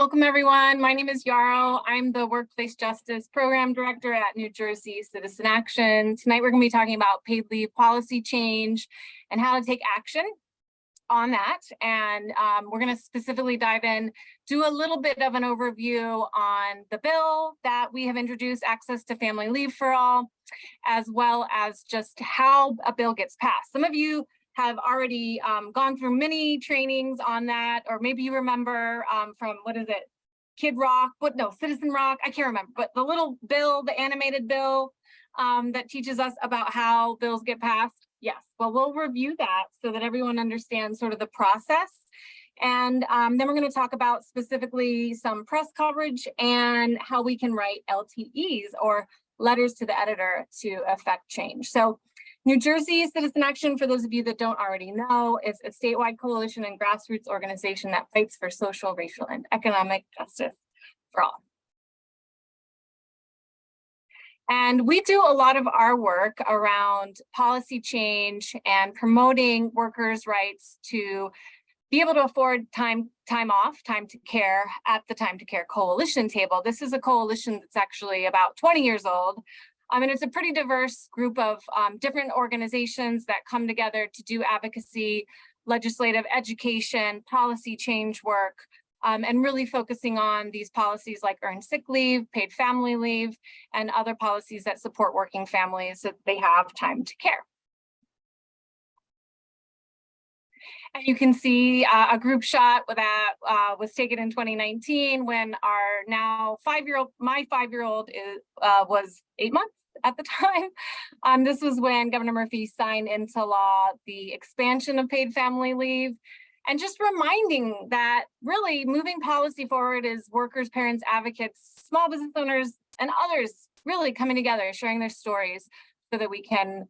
Welcome, everyone. My name is Yarrow. I'm the Workplace Justice Program Director at New Jersey Citizen Action. Tonight, we're going to be talking about paid leave policy change and how to take action on that. And we're going to specifically dive in, do a little bit of an overview on the bill that we have introduced, Access to Family Leave for All, as well as just how a bill gets passed. Some of you have already gone through many trainings on that, or maybe you remember from, what is it, Kid Rock, Citizen Rock, I can't remember, but the little bill, the animated bill that teaches us about how bills get passed. Yes, well, we'll review that so that everyone understands sort of the process. And then we're going to talk about specifically some press coverage and how we can write LTEs, or letters to the editor, to affect change. So New Jersey Citizen Action, for those of you that don't already know, is a statewide coalition and grassroots organization that fights for social, racial, and economic justice for all. And we do a lot of our work around policy change and promoting workers' rights to be able to afford time off, time to care at the Time to Care Coalition table. This is a coalition that's actually about 20 years old. And it's a pretty diverse group of different organizations that come together to do advocacy, legislative, education, policy change work, and really focusing on these policies like earned sick leave, paid family leave, and other policies that support working families so that they have time to care. And you can see a group shot that was taken in 2019 when our now my five-year-old was 8 months at the time. This was when Governor Murphy signed into law the expansion of paid family leave, and just reminding that really moving policy forward is workers, parents, advocates, small business owners, and others really coming together, sharing their stories so that we can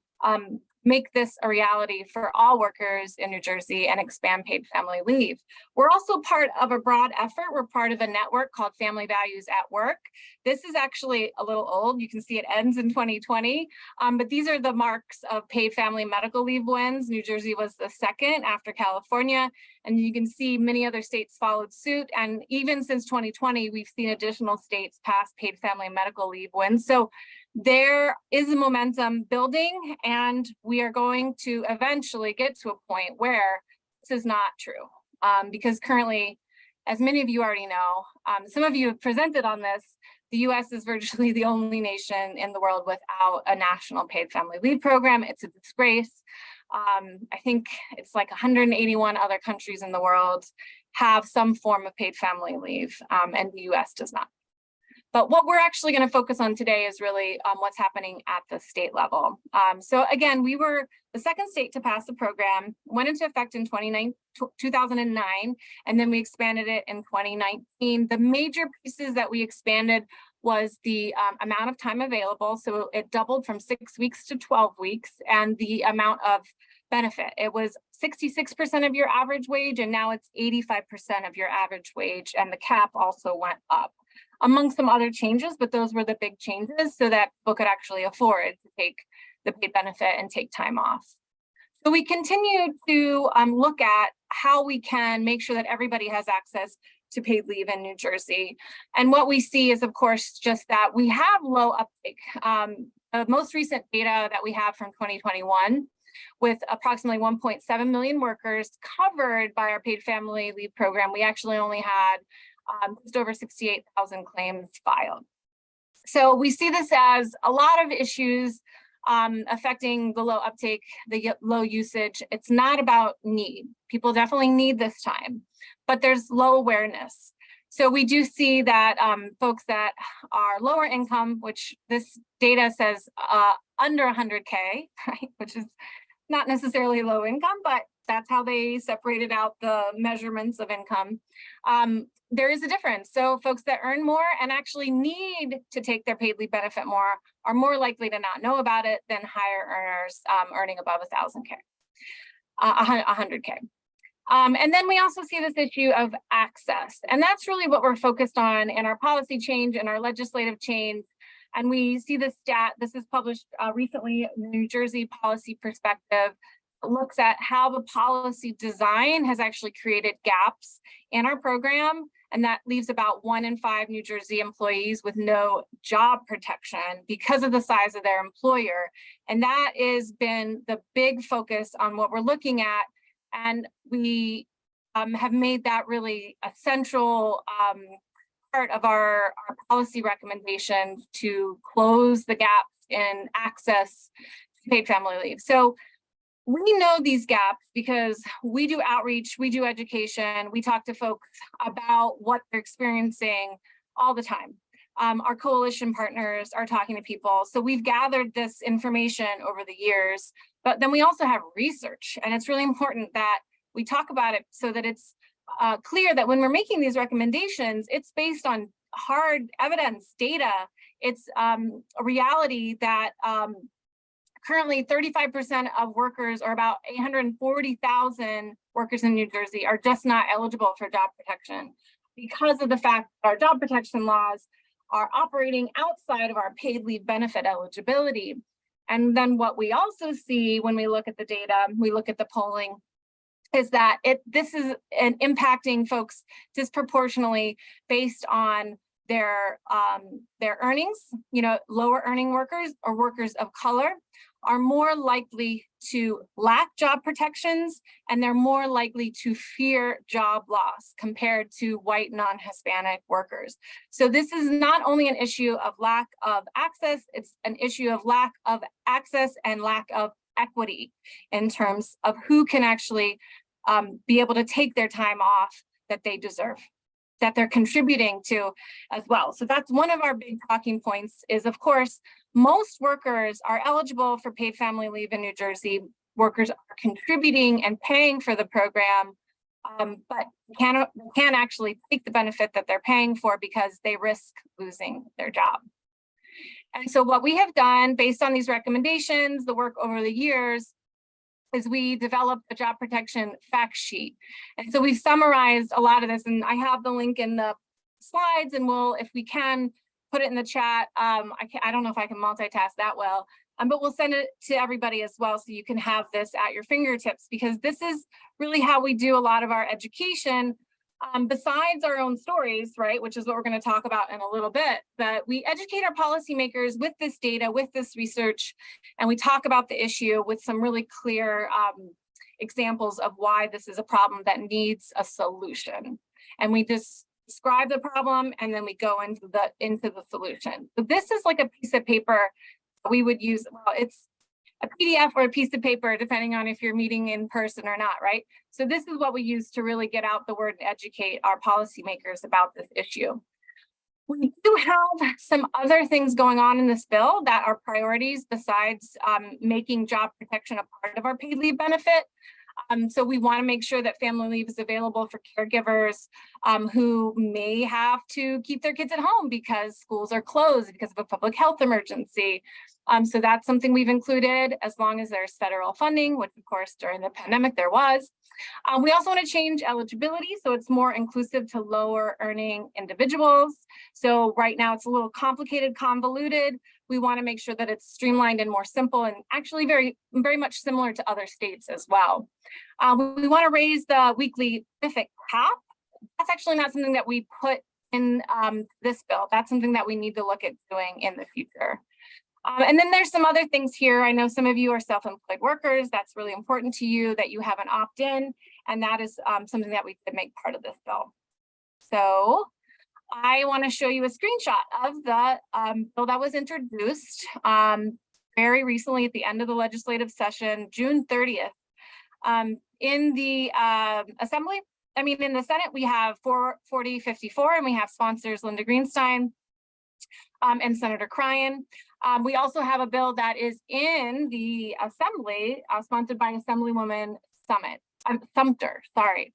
make this a reality for all workers in New Jersey and expand paid family leave. We're also part of a broad effort. We're part of a network called Family Values at Work. This is actually a little old. You can see it ends in 2020, but these are the marks of paid family medical leave wins. New Jersey was the second after California, and you can see many other states followed suit. And even since 2020, we've seen additional states pass paid family medical leave wins. So there is a momentum building, and we are going to eventually get to a point where this is not true. Because currently, as many of you already know, some of you have presented on this, the US is virtually the only nation in the world without a national paid family leave program. It's a disgrace. I think it's like 181 other countries in the world have some form of paid family leave, and the US does not. But what we're actually going to focus on today is really what's happening at the state level. So again, we were the second state to pass the program, went into effect in 2009, and then we expanded it in 2019. The major pieces that we expanded was the amount of time available. So it doubled from 6 weeks to 12 weeks, and the amount of benefit. It was 66% of your average wage, and now it's 85% of your average wage, and the cap also went up, among some other changes, but those were the big changes so that people could actually afford to take the paid benefit and take time off. So we continue to look at how we can make sure that everybody has access to paid leave in New Jersey. And what we see is, of course, just that we have low uptake. The most recent data that we have from 2021, with approximately 1.7 million workers covered by our paid family leave program, we actually only had just over 68,000 claims filed. So we see this as a lot of issues affecting the low uptake, the low usage. It's not about need. People definitely need this time, but there's low awareness. So we do see that folks that are lower income, which this data says under 100K, right, which is not necessarily low income, but that's how they separated out the measurements of income. There is a difference. So folks that earn more and actually need to take their paid leave benefit more are more likely to not know about it than higher earners earning above 100K. And then we also see this issue of access. And that's really what we're focused on in our policy change and our legislative change. And we see this stat, this is published recently in the New Jersey Policy Perspective. It looks at how the policy design has actually created gaps in our program And that leaves about 1 in 5 New Jersey employees with no job protection because of the size of their employer. And that has been the big focus on what we're looking at. And we have made that really a central part of our policy recommendations to close the gaps in access to paid family leave. So we know these gaps because we do outreach, we do education, we talk to folks about what they're experiencing all the time. Our coalition partners are talking to people. So we've gathered this information over the years, but then we also have research, and it's really important that we talk about it so that it's clear that when we're making these recommendations, it's based on hard evidence, data. It's a reality that currently 35% of workers, or about 840,000 workers in New Jersey, are just not eligible for job protection because of the fact that our job protection laws are operating outside of our paid leave benefit eligibility. And then what we also see when we look at the data, we look at the polling, is that this is impacting folks disproportionately based on their earnings. You know, lower earning workers or workers of color are more likely to lack job protections, and they're more likely to fear job loss compared to white non-Hispanic workers. So this is not only an issue of lack of access, it's an issue of lack of access and lack of equity in terms of who can actually be able to take their time off that they deserve, that they're contributing to as well. So that's one of our big talking points is, of course, most workers are eligible for paid family leave in New Jersey. Workers are contributing and paying for the program, but can't actually take the benefit that they're paying for because they risk losing their job. And so what we have done based on these recommendations, the work over the years, is we developed a job protection fact sheet. And so we've summarized a lot of this, and I have the link in the slides, and we'll, if we can, put it in the chat. I don't know if I can multitask that well, but we'll send it to everybody as well so you can have this at your fingertips, because this is really how we do a lot of our education. Besides our own stories, right, which is what we're going to talk about in a little bit, but we educate our policymakers with this data, with this research, and we talk about the issue with some really clear examples of why this is a problem that needs a solution. And we just describe the problem, and then we go into the solution. So this is like a piece of paper we would use. Well, it's a PDF or a piece of paper, depending on if you're meeting in person or not, right? So this is what we use to really get out the word and educate our policymakers about this issue. We do have some other things going on in this bill that are priorities besides making job protection a part of our paid leave benefit. So we want to make sure that family leave is available for caregivers who may have to keep their kids at home because schools are closed because of a public health emergency. So that's something we've included, as long as there's federal funding, which of course during the pandemic there was. We also want to change eligibility so it's more inclusive to lower earning individuals. So right now it's a little complicated, convoluted. We want to make sure that it's streamlined and more simple, and actually very much similar to other states as well. We want to raise the weekly benefit cap. That's actually not something that we put in this bill. That's something that we need to look at doing in the future. And then there's some other things here. I know some of you are self-employed workers. That's really important to you that you have an opt-in, and that is something that we could make part of this bill. So I want to show you a screenshot of the bill that was introduced very recently at the end of the legislative session, June 30th. In the Assembly, in the Senate, we have 4054, and we have sponsors Linda Greenstein and Senator Cryan. We also have a bill that is in the Assembly, sponsored by Assemblywoman Sumter, sorry.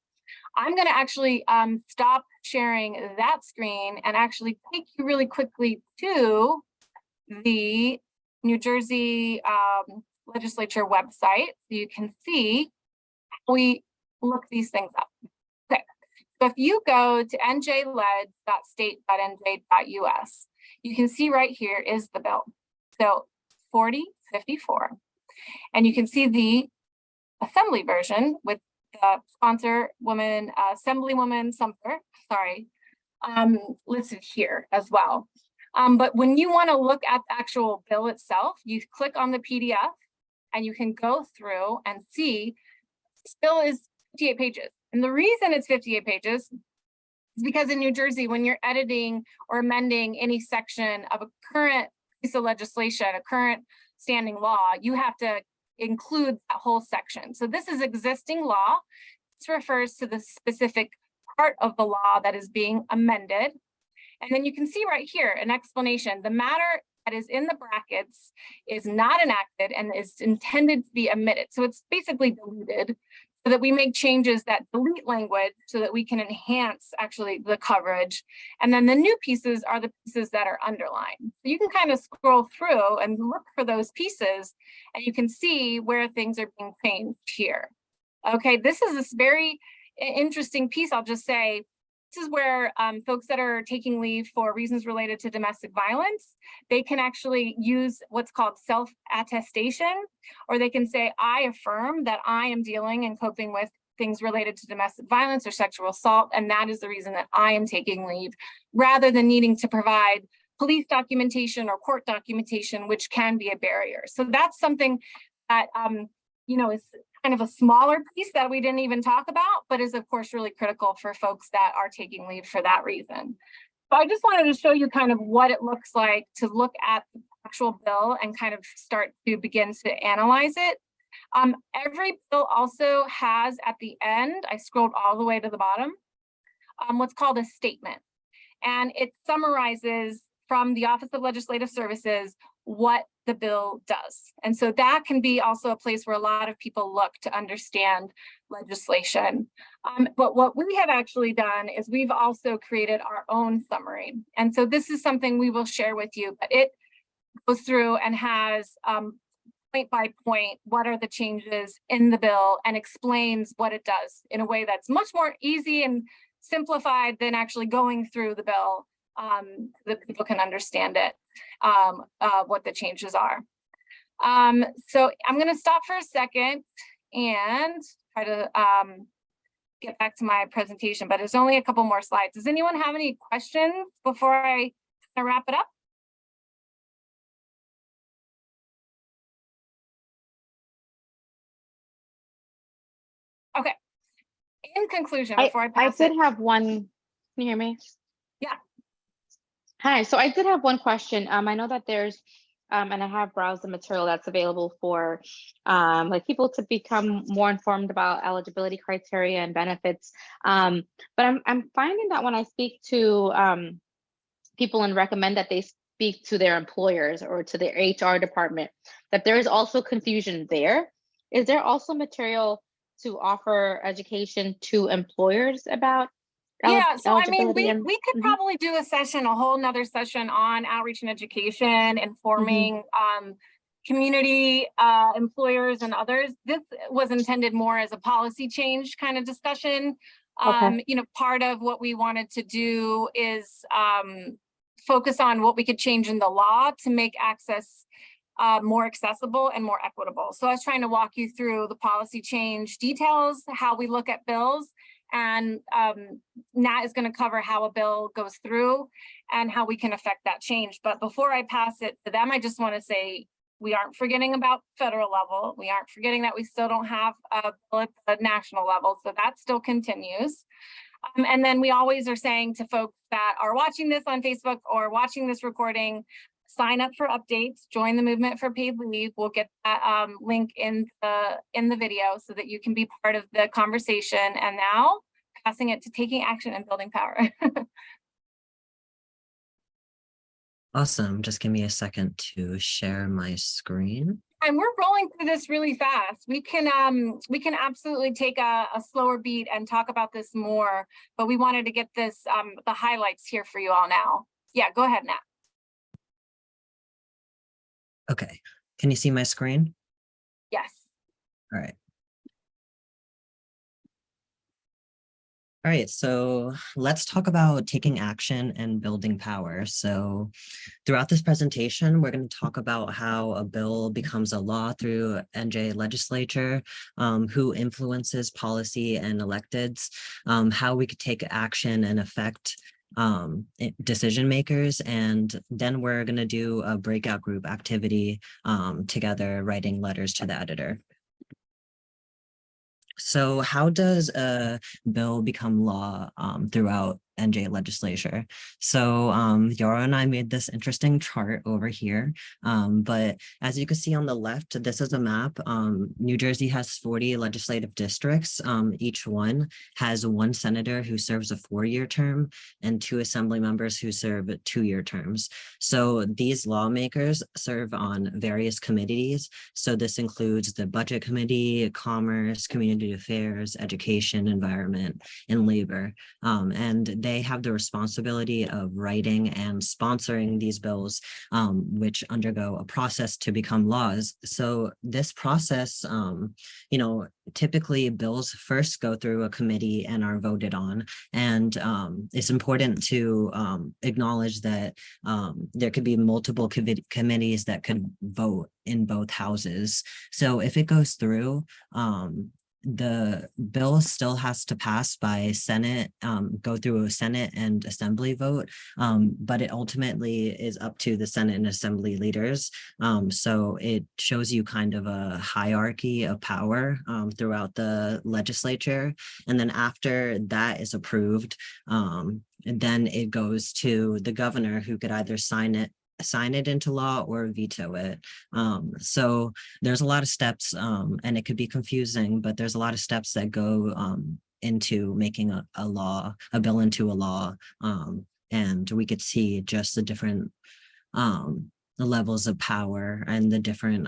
I'm going to actually stop sharing that screen and actually take you really quickly to the New Jersey legislature website so you can see how we look these things up. Okay, so if you go to njleds.state.nj.us, you can see right here is the bill. So 4054, and you can see the Assembly version with the sponsor woman, Assemblywoman Sumter, sorry, listed here as well. But when you want to look at the actual bill itself, you click on the PDF and you can go through and see this bill is 58 pages. And the reason it's 58 pages is because in New Jersey, when you're editing or amending any section of a current piece of legislation, a current standing law, you have to include that whole section. So this is existing law. This refers to the specific part of the law that is being amended. And then you can see right here an explanation. The matter that is in the brackets is not enacted and is intended to be omitted. So it's basically deleted so that we make changes that delete language so that we can enhance actually the coverage. And then the new pieces are the pieces that are underlined. So you can kind of scroll through and look for those pieces and you can see where things are being changed here. Okay, this is this very interesting piece, I'll just say. This is where folks that are taking leave for reasons related to domestic violence, they can actually use what's called self-attestation, or they can say, I affirm that I am dealing and coping with things related to domestic violence or sexual assault, and that is the reason that I am taking leave, rather than needing to provide police documentation or court documentation, which can be a barrier. So that's something that is kind of a smaller piece that we didn't even talk about, but is of course really critical for folks that are taking leave for that reason. So I just wanted to show you kind of what it looks like to look at the actual bill and kind of start to begin to analyze it. Every bill also has at the end, I scrolled all the way to the bottom, what's called a statement. And it summarizes from the Office of Legislative Services what the bill does. And so that can be also a place where a lot of people look to understand legislation. But what we have actually done is we've also created our own summary. And so this is something we will share with you, but it goes through and has point by point, what are the changes in the bill, and explains what it does in a way that's much more easy and simplified than actually going through the bill, so that people can understand it, what the changes are. So I'm going to stop for a second and try to get back to my presentation, but there's only a couple more slides. Does anyone have any questions before I wrap it up? Okay. In conclusion, before I pass I did have one. Can you hear me? Yeah. Hi. So I did have one question. I know that there's, and I have browsed the material that's available for like people to become more informed about eligibility criteria and benefits. But I'm finding that when I speak to people and recommend that they speak to their employers or to their HR department, that there is also confusion there. Is there also material to offer education to employers about Yeah, so I mean, we could Mhm. probably do a session, a whole nother session on outreach and education, informing community employers and others. This was intended more as a policy change kind of discussion. Okay. Part of what we wanted to do is focus on what we could change in the law to make access more accessible and more equitable. So I was trying to walk you through the policy change details, how we look at bills, and Nat is going to cover how a bill goes through and how we can affect that change. But before I pass it to them, I just want to say we aren't forgetting about federal level. We aren't forgetting that we still don't have a bill at the national level. So that still continues. And then we always are saying to folks that are watching this on Facebook or watching this recording, sign up for updates, join the movement for paid leave. We'll get that link in the video so that you can be part of the conversation. And now passing it to taking action and building power. Awesome. Just give me a second to share my screen. And we're rolling through this really fast. We can absolutely take a slower beat and talk about this more, but we wanted to get this the highlights here for you all now. Yeah, go ahead, Nat. Okay. Can you see my screen? Yes. All right. All right, so let's talk about taking action and building power. So throughout this presentation, we're going to talk about how a bill becomes a law through NJ legislature, who influences policy and electeds, how we could take action and affect decision makers. And then we're going to do a breakout group activity together, writing letters to the editor. So how does a bill become law throughout NJ legislature? So Yara and I made this interesting chart over here, but as you can see on the left, this is a map. New Jersey has 40 legislative districts. Each one has one senator who serves a 4-year term and 2 assembly members who serve 2-year terms. So these lawmakers serve on various committees. So this includes the Budget Committee, Commerce, Community Affairs, Education, Environment, and Labor. And they have the responsibility of writing and sponsoring these bills, which undergo a process to become laws. So this process, you know, typically bills first go through a committee and are voted on. And it's important to acknowledge that there could be multiple committees that could vote in both houses. So if it goes through, the bill still has to pass by Senate, go through a Senate and Assembly vote, but it ultimately is up to the Senate and Assembly leaders. So it shows you kind of a hierarchy of power throughout the legislature. And then after that is approved, and then it goes to the governor, who could either sign it into law or veto it. So there's a lot of steps, and it could be confusing, but there's a lot of steps that go into making a bill into a law. And we could see just the different the levels of power and the different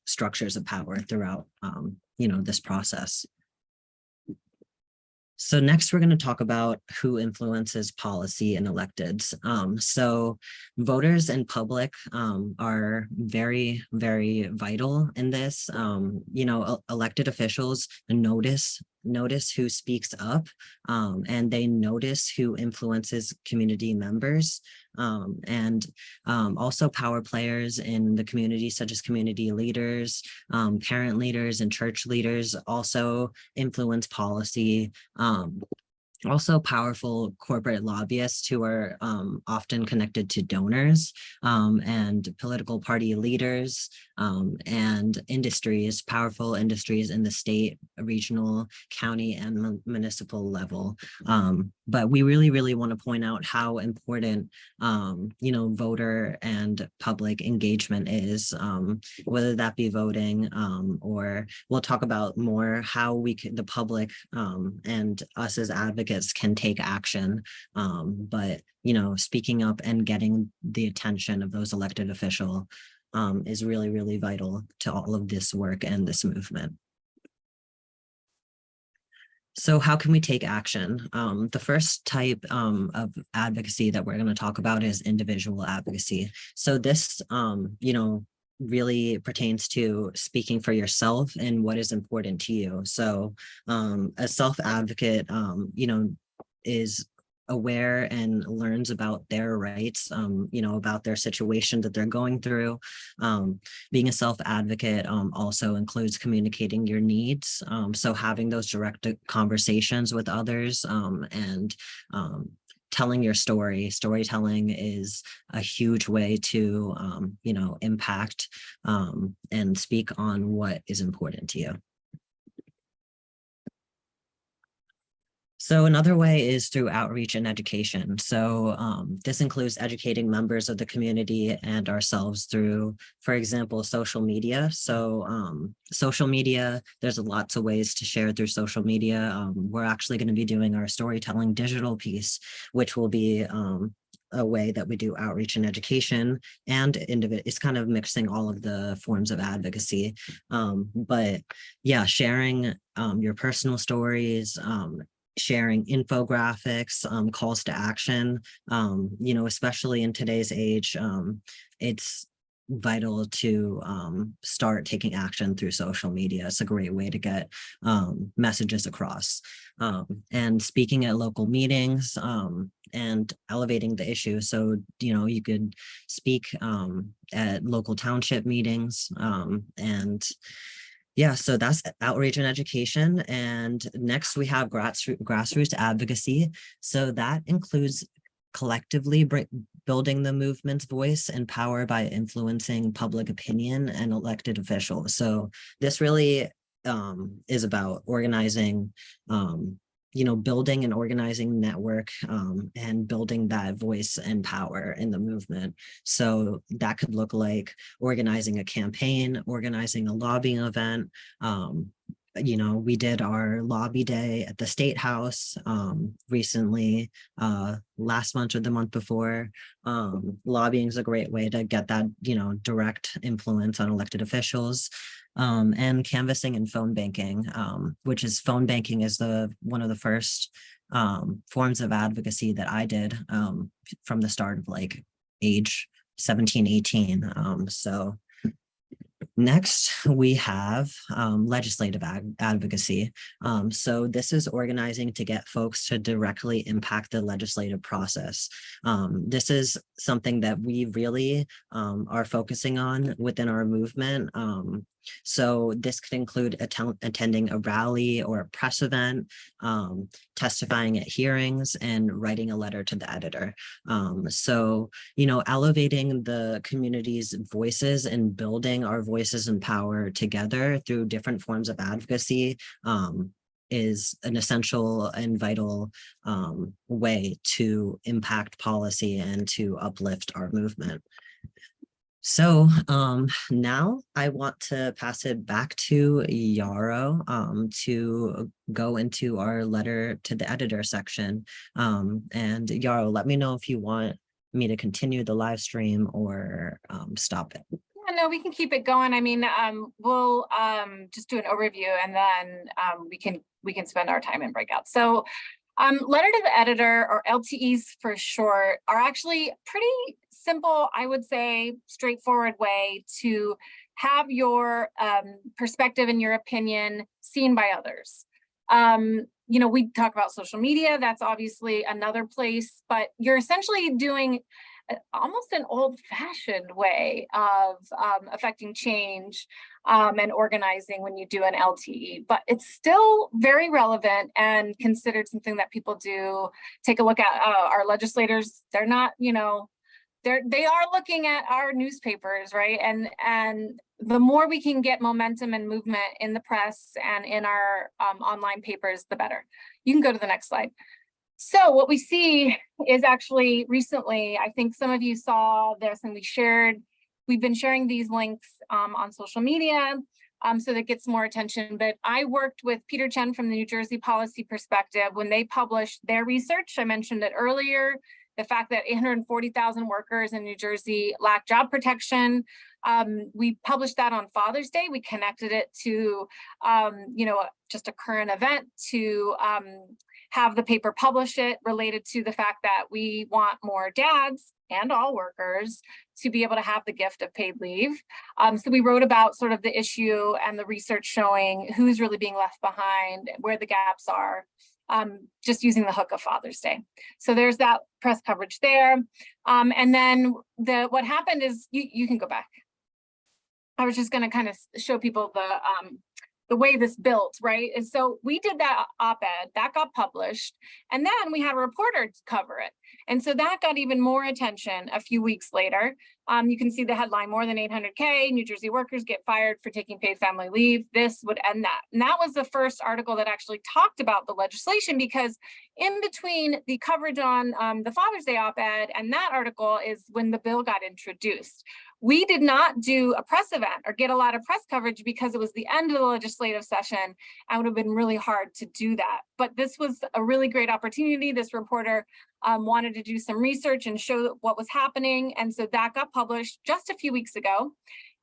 structures of power throughout you know, this process. So next, we're going to talk about who influences policy and electeds. So voters and public are very, very vital in this. You know, elected officials notice who speaks up, and they notice who influences community members, and also power players in the community, such as community leaders, parent leaders, and church leaders also influence policy. Also powerful corporate lobbyists who are often connected to donors, and political party leaders, and industries, powerful industries in the state, regional, county, and municipal level. But we really, really want to point out how important, you know, voter and public engagement is, whether that be voting, or we'll talk about more how we can, the public and us as advocates can take action. But, you know, speaking up and getting the attention of those elected officials is really, really vital to all of this work and this movement. So how can we take action? The first type of advocacy that we're going to talk about is individual advocacy. So this, you know, really pertains to speaking for yourself and what is important to you. So a self-advocate, you know, is aware and learns about their rights, you know, about their situation that they're going through. Being a self-advocate also includes communicating your needs. So having those direct conversations with others, and telling your story. Storytelling is a huge way to, you know, impact and speak on what is important to you. So another way is through outreach and education. So this includes educating members of the community and ourselves through, for example, social media. So social media, there's lots of ways to share through social media. We're actually going to be doing our storytelling digital piece, which will be a way that we do outreach and education, and it's kind of mixing all of the forms of advocacy. But yeah, sharing your personal stories, sharing infographics, calls to action, you know, especially in today's age, it's vital to start taking action through social media. It's a great way to get messages across, and speaking at local meetings, and elevating the issue. So, you know, you could speak at local township meetings, and Yeah, so that's outreach and education. And next we have grassroots advocacy. So that includes collectively building the movement's voice and power by influencing public opinion and elected officials. So this really is about organizing, building and organizing network and building that voice and power in the movement. So that could look like organizing a campaign, organizing a lobbying event. We did our lobby day at the State House recently, last month or the month before. Lobbying is a great way to get that, direct influence on elected officials. And canvassing and phone banking, phone banking is one of the first forms of advocacy that I did from the start of like age 17, 18. So next, we have legislative advocacy. So this is organizing to get folks to directly impact the legislative process. This is something that we really are focusing on within our movement. So this could include attending a rally or a press event, testifying at hearings, and writing a letter to the editor. So, elevating the community's voices and building our voices and power together through different forms of advocacy is an essential and vital way to impact policy and to uplift our movement. So now I want to pass it back to Yarrow to go into our letter to the editor section. And Yarrow, let me know if you want me to continue the live stream or stop it. Yeah, no, we can keep it going. I mean, we'll just do an overview and then we can spend our time in breakout. So letter to the editor, or LTEs for short, are actually pretty simple, I would say, straightforward way to have your perspective and your opinion seen by others. We talk about social media, that's obviously another place, but you're essentially doing almost an old-fashioned way of affecting change and organizing when you do an LTE, but it's still very relevant and considered something that people do. Take a look at our legislators. They're not, they are looking at our newspapers, right? And the more we can get momentum and movement in the press and in our online papers, the better. You can go to the next slide. So what we see is actually recently, I think some of you saw this and we've been sharing these links on social media so that it gets more attention. But I worked with Peter Chen from the New Jersey Policy Perspective when they published their research. I mentioned it earlier, the fact that 840,000 workers in New Jersey lack job protection. We published that on Father's Day. We connected it to, just a current event to have the paper publish it, related to the fact that we want more dads and all workers to be able to have the gift of paid leave. So we wrote about sort of the issue and the research showing who's really being left behind, where the gaps are, just using the hook of Father's Day. So there's that press coverage there. And then what happened is, you can go back. I was just going to kind of show people the way this built, right? And so we did that op-ed, that got published, and then we had a reporter cover it. And so that got even more attention a few weeks later. You can see the headline, more than 800K New Jersey workers get fired for taking paid family leave. This would end that. And that was the first article that actually talked about the legislation, because in between the coverage on the Father's Day op-ed and that article is when the bill got introduced. We did not do a press event or get a lot of press coverage because it was the end of the legislative session and it would have been really hard to do that. But this was a really great opportunity. This reporter wanted to do some research and show what was happening. And so that got published just a few weeks ago.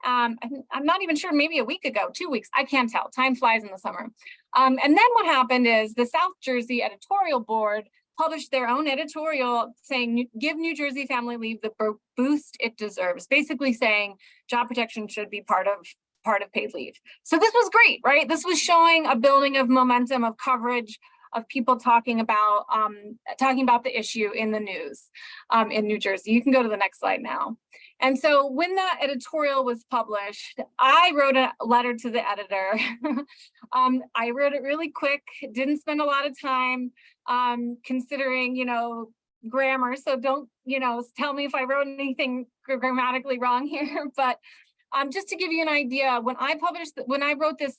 I'm not even sure, maybe a week ago, 2 weeks, I can't tell, time flies in the summer. And then what happened is the South Jersey editorial board published their own editorial saying, give New Jersey family leave the boost it deserves, basically saying job protection should be part of paid leave. So this was great, right? This was showing a building of momentum, of coverage, of people talking about the issue in the news in New Jersey. You can go to the next slide now. And so when that editorial was published, I wrote a letter to the editor. I wrote it really quick, didn't spend a lot of time considering, grammar. So don't, tell me if I wrote anything grammatically wrong here. But just to give you an idea, when I wrote this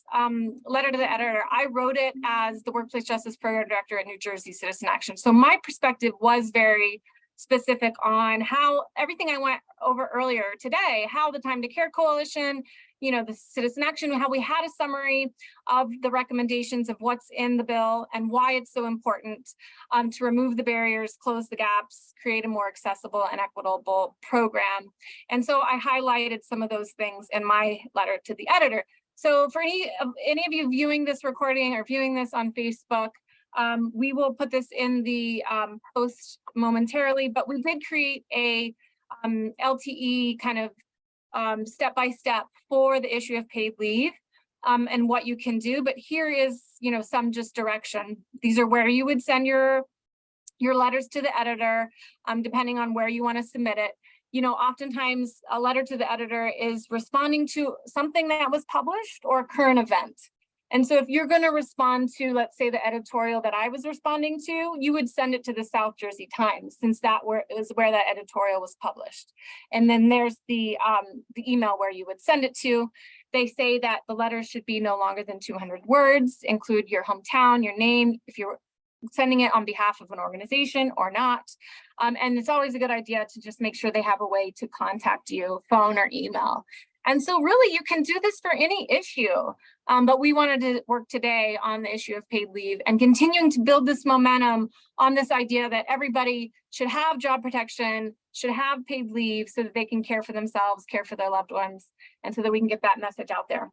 letter to the editor, I wrote it as the Workplace Justice Program Director at New Jersey Citizen Action. So my perspective was very specific on how everything I went over earlier today, how the Time to Care Coalition, the Citizen Action, how we had a summary of the recommendations of what's in the bill and why it's so important to remove the barriers, close the gaps, create a more accessible and equitable program. And so I highlighted some of those things in my letter to the editor. So for any of you viewing this recording or viewing this on Facebook, we will put this in the post momentarily, but we did create a LTE kind of step-by-step for the issue of paid leave and what you can do. But here is, some just direction. These are where you would send your letters to the editor, depending on where you want to submit it. Oftentimes a letter to the editor is responding to something that was published or a current event. And so if you're going to respond to, let's say, the editorial that I was responding to, you would send it to the South Jersey Times, since that is where that editorial was published. And then there's the email where you would send it to. They say that the letter should be no longer than 200 words, include your hometown, your name, if you're sending it on behalf of an organization or not. And it's always a good idea to just make sure they have a way to contact you, phone or email. And so really you can do this for any issue, but we wanted to work today on the issue of paid leave and continuing to build this momentum on this idea that everybody should have job protection, should have paid leave so that they can care for themselves, care for their loved ones, and so that we can get that message out there.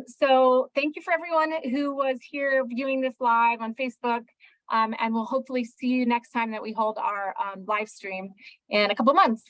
So thank you for everyone who was here viewing this live on Facebook, and we'll hopefully see you next time that we hold our live stream in a couple months.